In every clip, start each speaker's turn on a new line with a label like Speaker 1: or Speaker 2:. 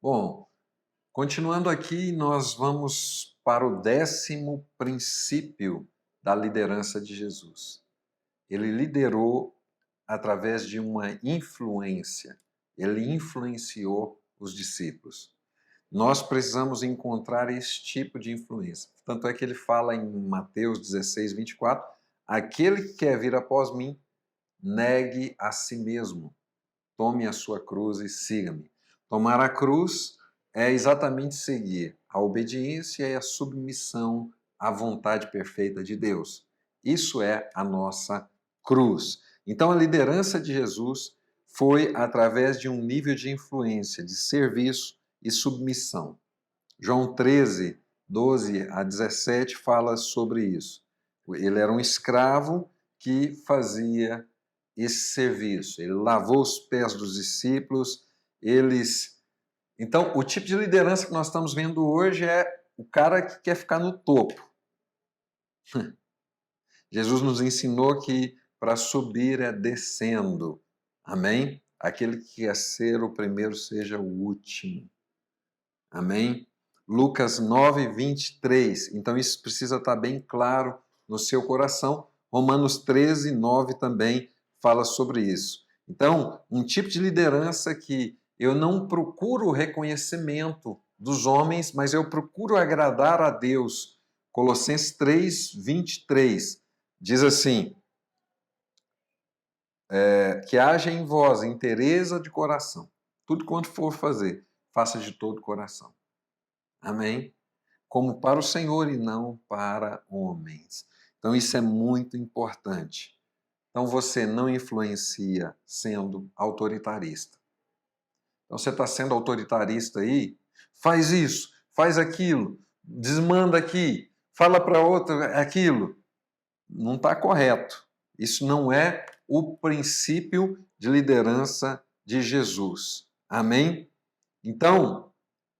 Speaker 1: Bom, continuando aqui, nós vamos para o 10º princípio da liderança de Jesus. Ele liderou através de uma influência. Ele influenciou os discípulos. Nós precisamos encontrar esse tipo de influência. Tanto é que ele fala em Mateus 16, 24, aquele que quer vir após mim, negue a si mesmo, tome a sua cruz e siga-me. Tomar a cruz é exatamente seguir a obediência e a submissão à vontade perfeita de Deus. Isso é a nossa cruz. Então, a liderança de Jesus foi através de um nível de influência, de serviço e submissão. João 13, 12 a 17 fala sobre isso. Ele era um escravo que fazia esse serviço. Ele lavou os pés dos discípulos, Então, o tipo de liderança que nós estamos vendo hoje é o cara que quer ficar no topo. Jesus nos ensinou que para subir é descendo. Amém? Aquele que quer ser o primeiro seja o último. Amém? Lucas 9, 23. Então, isso precisa estar bem claro no seu coração. Romanos 13, 9 também fala sobre isso. Então, um tipo de liderança que eu não procuro o reconhecimento dos homens, mas eu procuro agradar a Deus. Colossenses 3, 23 diz assim, que haja em vós inteireza de coração. Tudo quanto for fazer, faça de todo o coração. Amém? Como para o Senhor e não para homens. Então isso é muito importante. Então você não influencia sendo autoritarista. Então você está sendo autoritarista aí, faz isso, faz aquilo, desmanda aqui, fala para outro aquilo. Não está correto. Isso não é o princípio de liderança de Jesus. Amém? Então,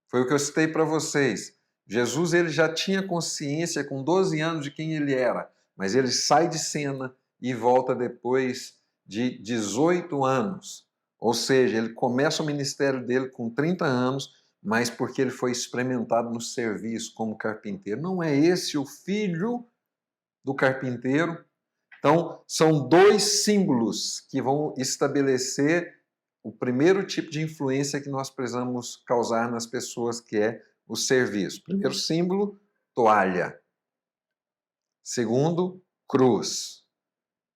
Speaker 1: foi o que eu citei para vocês. Jesus ele já tinha consciência com 12 anos de quem ele era, mas ele sai de cena e volta depois de 18 anos. Ou seja, ele começa o ministério dele com 30 anos, mas porque ele foi experimentado no serviço como carpinteiro. Não é esse o filho do carpinteiro? Então, são dois símbolos que vão estabelecer o primeiro tipo de influência que nós precisamos causar nas pessoas, que é o serviço. Primeiro símbolo, toalha. Segundo, cruz.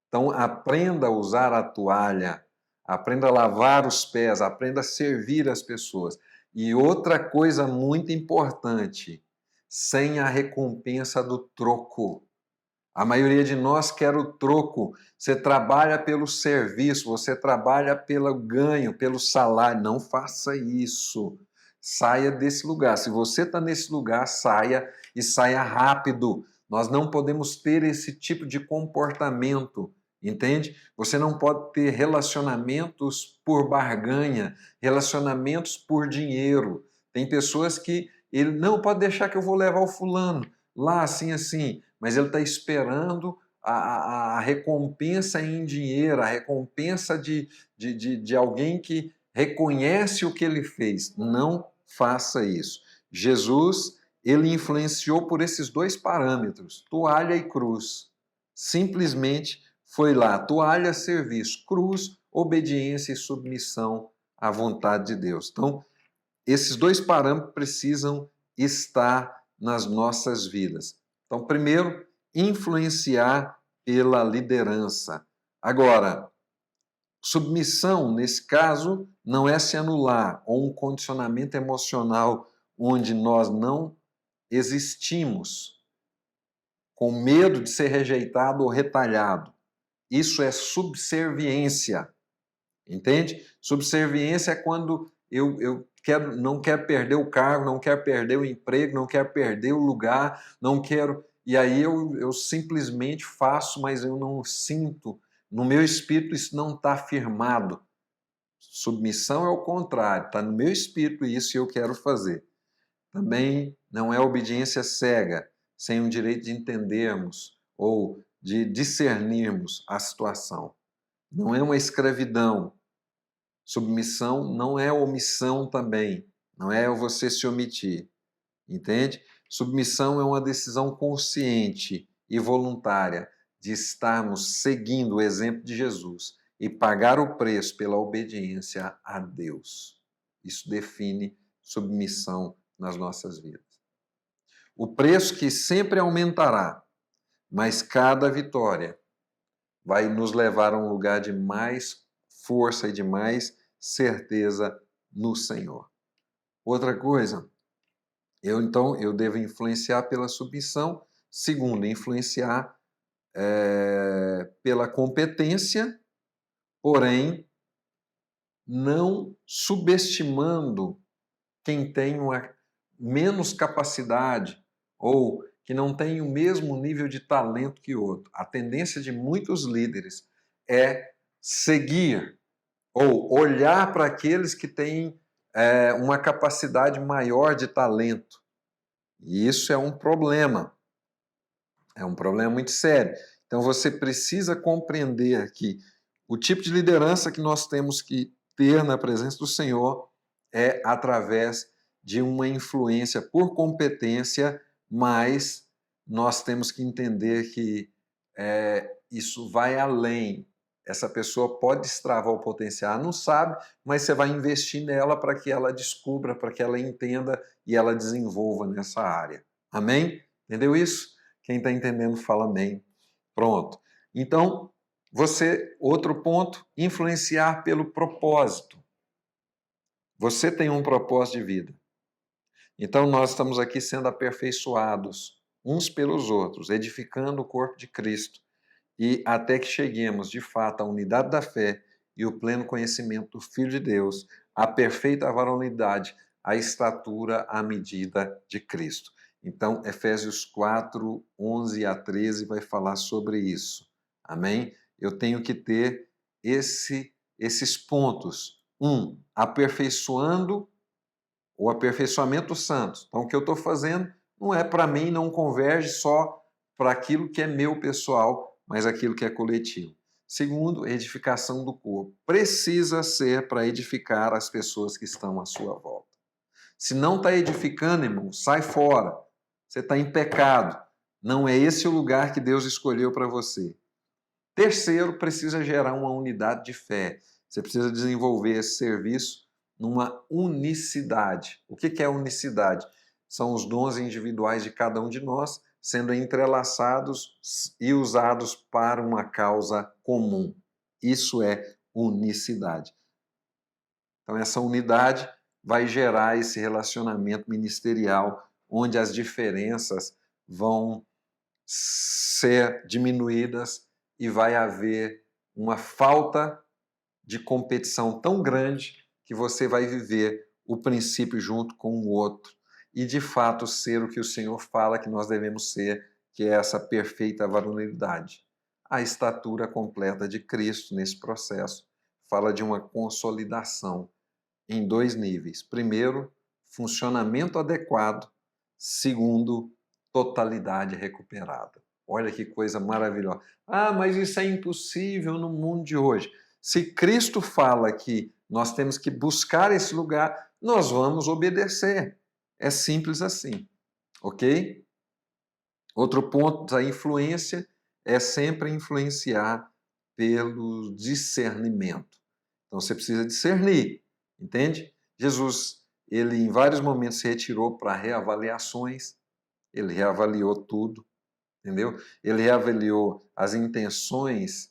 Speaker 1: Então, aprenda a usar a toalha, aprenda a lavar os pés, aprenda a servir as pessoas. E outra coisa muito importante, sem a recompensa do troco. A maioria de nós quer o troco. Você trabalha pelo serviço, você trabalha pelo ganho, pelo salário. Não faça isso. Saia desse lugar. Se você está nesse lugar, saia e saia rápido. Nós não podemos ter esse tipo de comportamento, entende? Você não pode ter relacionamentos por barganha, relacionamentos por dinheiro. Tem pessoas que ele não pode deixar que eu vou levar o fulano lá assim, assim, mas ele está esperando a recompensa em dinheiro, a recompensa de alguém que reconhece o que ele fez. Não faça isso. Jesus, ele influenciou por esses dois parâmetros, toalha e cruz. Simplesmente foi lá, toalha, serviço, cruz, obediência e submissão à vontade de Deus. Então, esses dois parâmetros precisam estar nas nossas vidas. Então, primeiro, influenciar pela liderança. Agora, submissão, nesse caso, não é se anular ou um condicionamento emocional onde nós não existimos com medo de ser rejeitado ou retalhado. Isso é subserviência, entende? Subserviência é quando eu não quero perder o cargo, não quero perder o emprego, não quero perder o lugar, não quero... E aí eu simplesmente faço, mas eu não sinto. No meu espírito isso não está firmado. Submissão é o contrário, está no meu espírito isso e eu quero fazer. Também não é obediência cega, sem o direito de entendermos ou de discernirmos a situação. Não é uma escravidão. Submissão não é omissão também. não é você se omitir, entende? Submissão é uma decisão consciente e voluntária de estarmos seguindo o exemplo de Jesus e pagar o preço pela obediência a Deus. Isso define submissão nas nossas vidas. O preço que sempre aumentará, mas cada vitória vai nos levar a um lugar de mais força e de mais certeza no Senhor. Outra coisa, eu devo influenciar pela submissão. Segundo, influenciar pela competência, porém não subestimando quem tem uma menos capacidade ou que não tem o mesmo nível de talento que outro. A tendência de muitos líderes é seguir ou olhar para aqueles que têm uma capacidade maior de talento. E isso é um problema muito sério. Então você precisa compreender que o tipo de liderança que nós temos que ter na presença do Senhor é através de uma influência por competência, mas nós temos que entender que isso vai além. Essa pessoa pode destravar o potencial, não sabe, mas você vai investir nela para que ela descubra, para que ela entenda e ela desenvolva nessa área. Amém? Entendeu isso? Quem está entendendo, fala amém. Pronto. Então, outro ponto, influenciar pelo propósito. Você tem um propósito de vida. Então, nós estamos aqui sendo aperfeiçoados uns pelos outros, edificando o corpo de Cristo, e até que cheguemos, de fato, à unidade da fé e o pleno conhecimento do Filho de Deus, a perfeita varonilidade, a estatura à medida de Cristo. Então, Efésios 4, 11 a 13 vai falar sobre isso. Amém? Eu tenho que ter esses pontos. Aperfeiçoando o aperfeiçoamento dos santos. Então, o que eu estou fazendo não é para mim, não converge só para aquilo que é meu pessoal, mas aquilo que é coletivo. Segundo, edificação do corpo. Precisa ser para edificar as pessoas que estão à sua volta. Se não está edificando, irmão, sai fora. Você está em pecado. Não é esse o lugar que Deus escolheu para você. Terceiro, precisa gerar uma unidade de fé. Você precisa desenvolver esse serviço numa unicidade. O que é unicidade? São os dons individuais de cada um de nós sendo entrelaçados e usados para uma causa comum. Isso é unicidade. Então, essa unidade vai gerar esse relacionamento ministerial onde as diferenças vão ser diminuídas e vai haver uma falta de competição tão grande que você vai viver o princípio junto com o outro e, de fato, ser o que o Senhor fala que nós devemos ser, que é essa perfeita varonilidade. A estatura completa de Cristo nesse processo fala de uma consolidação em 2 níveis. Primeiro, funcionamento adequado. Segundo, totalidade recuperada. Olha que coisa maravilhosa. Ah, mas isso é impossível no mundo de hoje. Se Cristo fala que nós temos que buscar esse lugar, nós vamos obedecer. É simples assim, ok? Outro ponto da influência é sempre influenciar pelo discernimento. Então você precisa discernir, entende? Jesus, ele em vários momentos se retirou para reavaliações, ele reavaliou tudo, entendeu? Ele reavaliou as intenções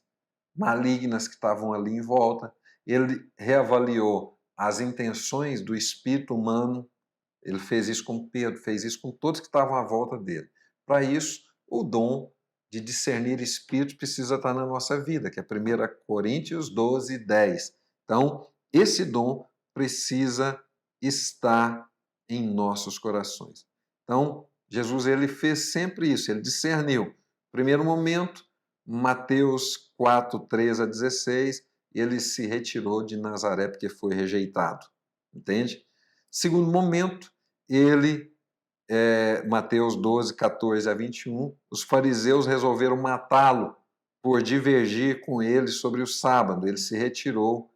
Speaker 1: malignas que estavam ali em volta, ele reavaliou as intenções do espírito humano, ele fez isso com Pedro, fez isso com todos que estavam à volta dele. Para isso, o dom de discernir espíritos precisa estar na nossa vida, que é 1 Coríntios 12, 10. Então, esse dom precisa estar em nossos corações. Então, Jesus ele fez sempre isso, ele discerniu. Primeiro momento, Mateus 4, 13 a 16, ele se retirou de Nazaré porque foi rejeitado. Entende? Segundo momento, Mateus 12, 14 a 21, os fariseus resolveram matá-lo por divergir com ele sobre o sábado. Ele se retirou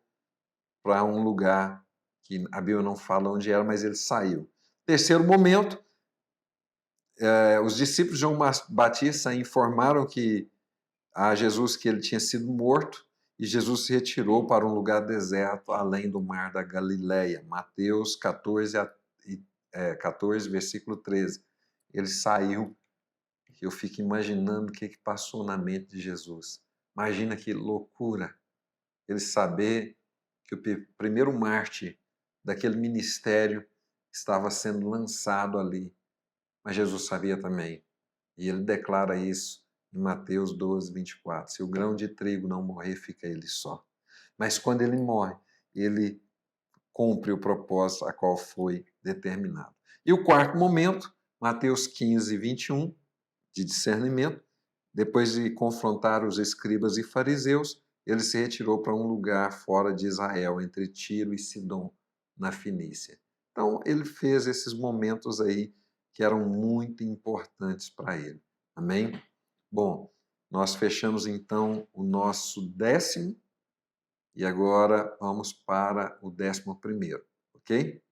Speaker 1: para um lugar que a Bíblia não fala onde era, mas ele saiu. Terceiro momento, os discípulos de João Batista informaram a Jesus que ele tinha sido morto, e Jesus se retirou para um lugar deserto, além do mar da Galileia. Mateus 14, 14, versículo 13. Ele saiu. Eu fico imaginando o que passou na mente de Jesus. Imagina que loucura ele saber que o primeiro mártir daquele ministério estava sendo lançado ali. Mas Jesus sabia também. E ele declara isso em Mateus 12, 24. Se o grão de trigo não morrer, fica ele só. Mas quando ele morre, ele cumpre o propósito a qual foi determinado. E o quarto momento, Mateus 15, 21, de discernimento. Depois de confrontar os escribas e fariseus, ele se retirou para um lugar fora de Israel, entre Tiro e Sidom, na Fenícia. Então, ele fez esses momentos aí que eram muito importantes para ele. Amém? Bom, nós fechamos então o nosso 10º e agora vamos para o 11º, ok?